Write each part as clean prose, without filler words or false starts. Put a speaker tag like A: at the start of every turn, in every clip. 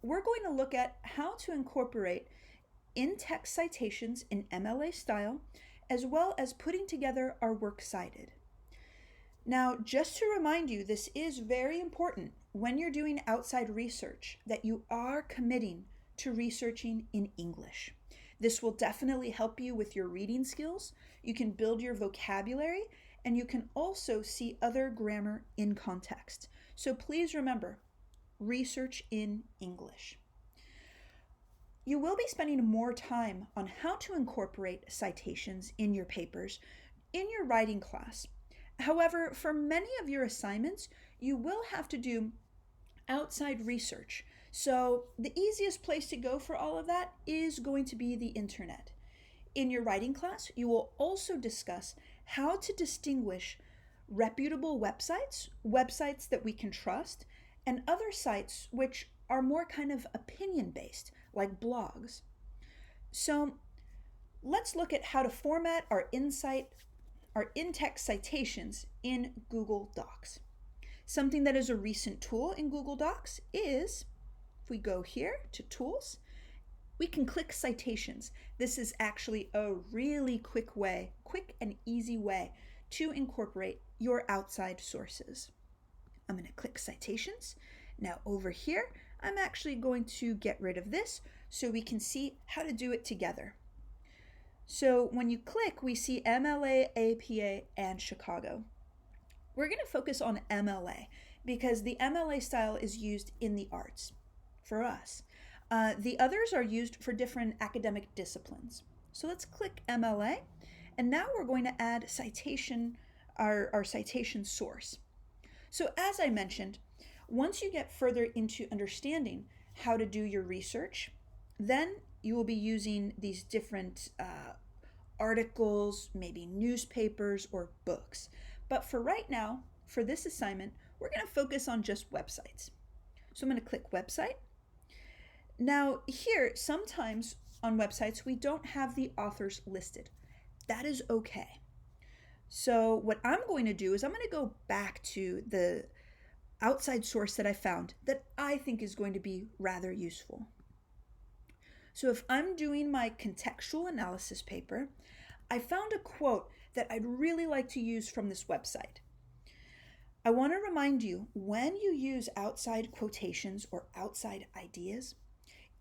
A: we're going to look at how to incorporate in-text citations in MLA style, as well as putting together our work cited. Now, just to remind you, this is very important when you're doing outside research that you are committing to researching in English. This will definitely help you with your reading skills. You can build your vocabulary, and you can also see other grammar in context. So please remember, research in English. You will be spending more time on how to incorporate citations in your papers in your writing class. However, for many of your assignments, you will have to do outside research. So the easiest place to go for all of that is going to be the internet. In your writing class, you will also discuss how to distinguish reputable websites, websites that we can trust, and other sites which are more kind of opinion-based, like blogs. So let's look at how to format our in-text citations in Google Docs. Something that is a recent tool in Google Docs is, if we go here to Tools, we can click Citations. This is actually a really quick and easy way to incorporate your outside sources. I'm going to click Citations. Now over here, I'm actually going to get rid of this so we can see how to do it together. So when you click, we see MLA, APA, and Chicago. We're going to focus on MLA because the MLA style is used in the arts for us. The others are used for different academic disciplines. So let's click MLA, and now we're going to add our citation source. So as I mentioned, once you get further into understanding how to do your research, then you will be using these different articles, maybe newspapers or books. But for right now, for this assignment, we're going to focus on just websites. So I'm going to click Website. Now here, sometimes on websites, we don't have the authors listed. That is okay. So what I'm going to do is I'm going to go back to the outside source that I found that I think is going to be rather useful. So if I'm doing my contextual analysis paper, I found a quote that I'd really like to use from this website. I want to remind you, when you use outside quotations or outside ideas,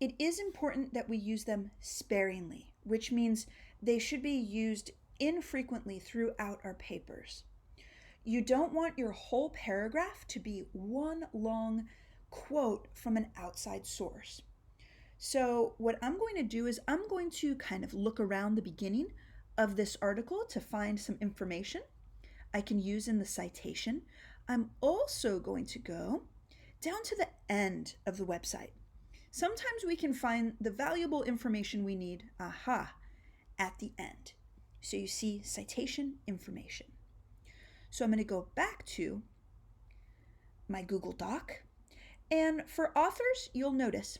A: it is important that we use them sparingly, which means they should be used infrequently throughout our papers. You don't want your whole paragraph to be one long quote from an outside source. So what I'm going to do is I'm going to kind of look around the beginning of this article to find some information I can use in the citation. I'm also going to go down to the end of the website. Sometimes we can find the valuable information we need, at the end. So you see citation information. So I'm going to go back to my Google Doc. And for authors, you'll notice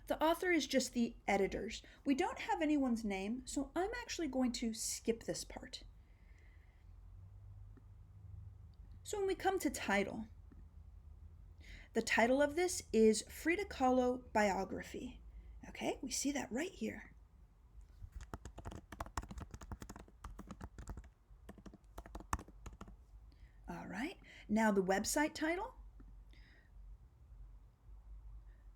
A: the author is just the editors. We don't have anyone's name, so I'm actually going to skip this part. So when we come to title, the title of this is Frida Kahlo Biography. Okay, we see that right here. All right, now the website title.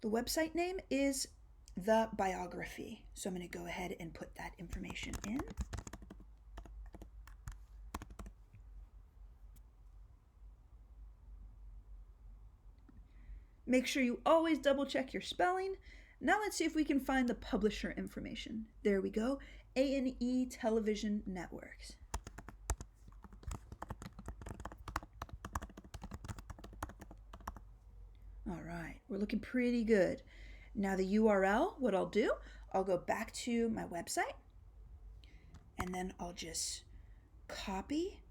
A: The website name is The Biography. So I'm going to go ahead and put that information in. Make sure you always double check your spelling. Now let's see if we can find the publisher information. There we go, A&E Television Networks. All right, we're looking pretty good. Now the URL, what I'll do, I'll go back to my website, and then I'll just copy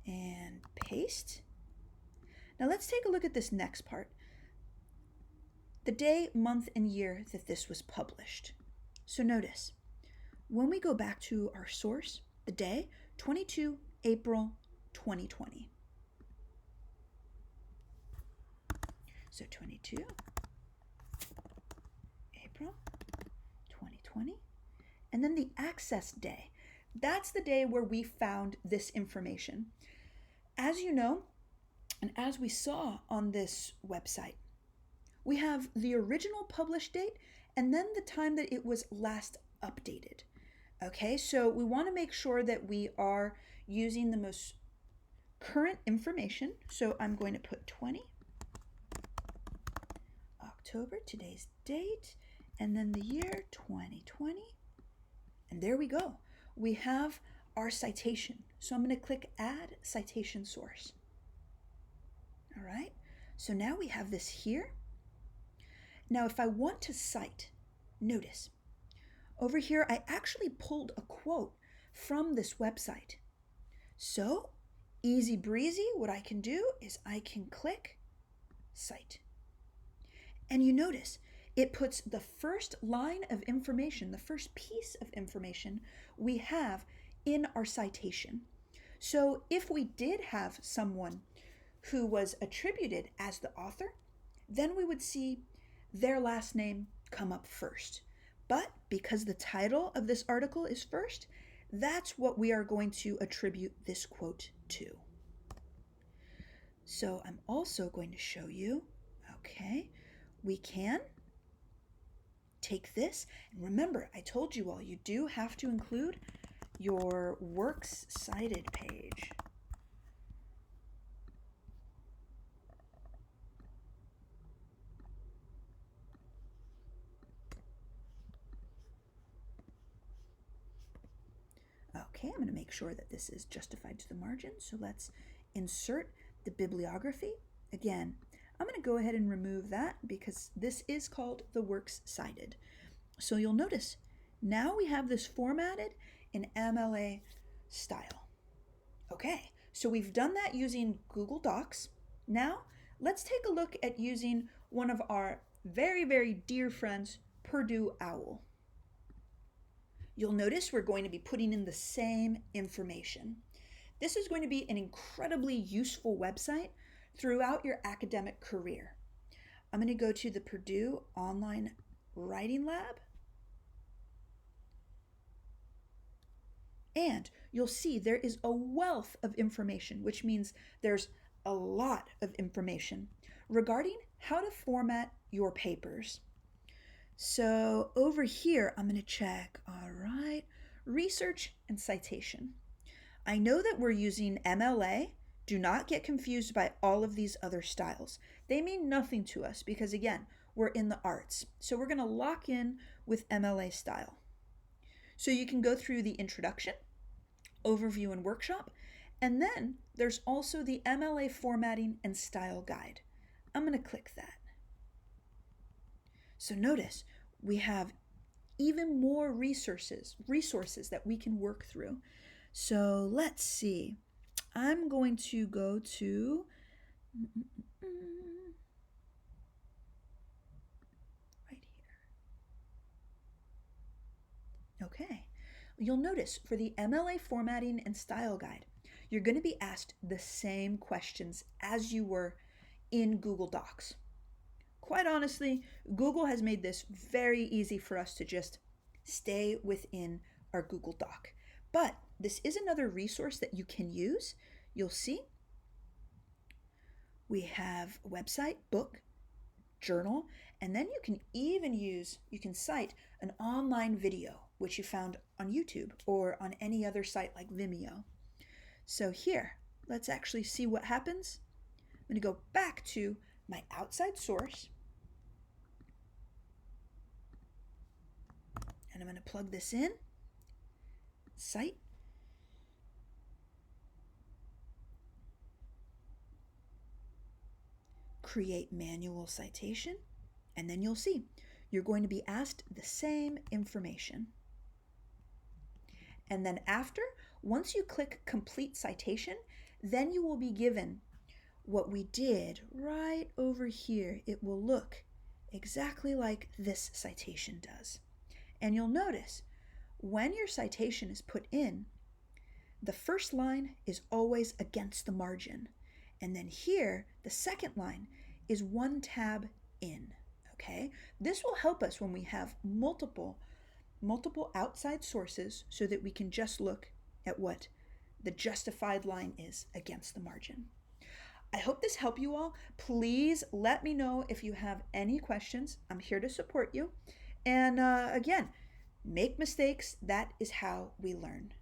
A: and paste. Now let's take a look at this next part. The day, month, and year that this was published. So notice, when we go back to our source, the day, 22 April 2020. So 22 2020. And then the access day. That's the day where we found this information. As you know, and as we saw on this website, we have the original published date and then the time that it was last updated. Okay, so we want to make sure that we are using the most current information. So I'm going to put 20 October, today's date, and then the year 2020. And there we go. We have our citation. So I'm going to click Add Citation Source. All right, so now we have this here. Now, if I want to cite, notice, over here, I actually pulled a quote from this website. So, easy breezy, what I can do is I can click Cite. And you notice, it puts the first line of information, the first piece of information we have in our citation. So, if we did have someone who was attributed as the author, then we would see their last name come up first. But because the title of this article is first, that's what we are going to attribute this quote to. So I'm also going to show you, okay, we can take this, and remember, I told you all, you do have to include your Works Cited page. Okay, I'm going to make sure that this is justified to the margin. So let's insert the bibliography. Again, I'm going to go ahead and remove that because this is called the Works Cited. So you'll notice now we have this formatted in MLA style. Okay, so we've done that using Google Docs. Now let's take a look at using one of our very, very dear friends, Purdue OWL. You'll notice we're going to be putting in the same information. This is going to be an incredibly useful website throughout your academic career. I'm going to go to the Purdue Online Writing Lab. And you'll see there is a wealth of information, which means there's a lot of information regarding how to format your papers. So over here, I'm going to check, all right, research and citation. I know that we're using MLA. Do not get confused by all of these other styles. They mean nothing to us because, again, we're in the arts. So we're going to lock in with MLA style. So you can go through the introduction, overview and workshop, and then there's also the MLA formatting and style guide. I'm going to click that. So notice we have even more resources that we can work through. So let's see. I'm going to go to right here. Okay. You'll notice for the MLA formatting and style guide, you're going to be asked the same questions as you were in Google Docs. Quite honestly, Google has made this very easy for us to just stay within our Google Doc. But this is another resource that you can use. You'll see we have a website, book, journal, and then you can cite an online video, which you found on YouTube or on any other site like Vimeo. So here, let's actually see what happens. I'm going to go back to my outside source. And I'm going to plug this in, cite, create manual citation, and then you'll see you're going to be asked the same information. And then once you click complete citation, then you will be given what we did right over here. It will look exactly like this citation does. And you'll notice when your citation is put in, the first line is always against the margin. And then here, the second line is one tab in, okay? This will help us when we have multiple multiple outside sources so that we can just look at what the justified line is against the margin. I hope this helped you all. Please let me know if you have any questions. I'm here to support you. And again, make mistakes. That is how we learn.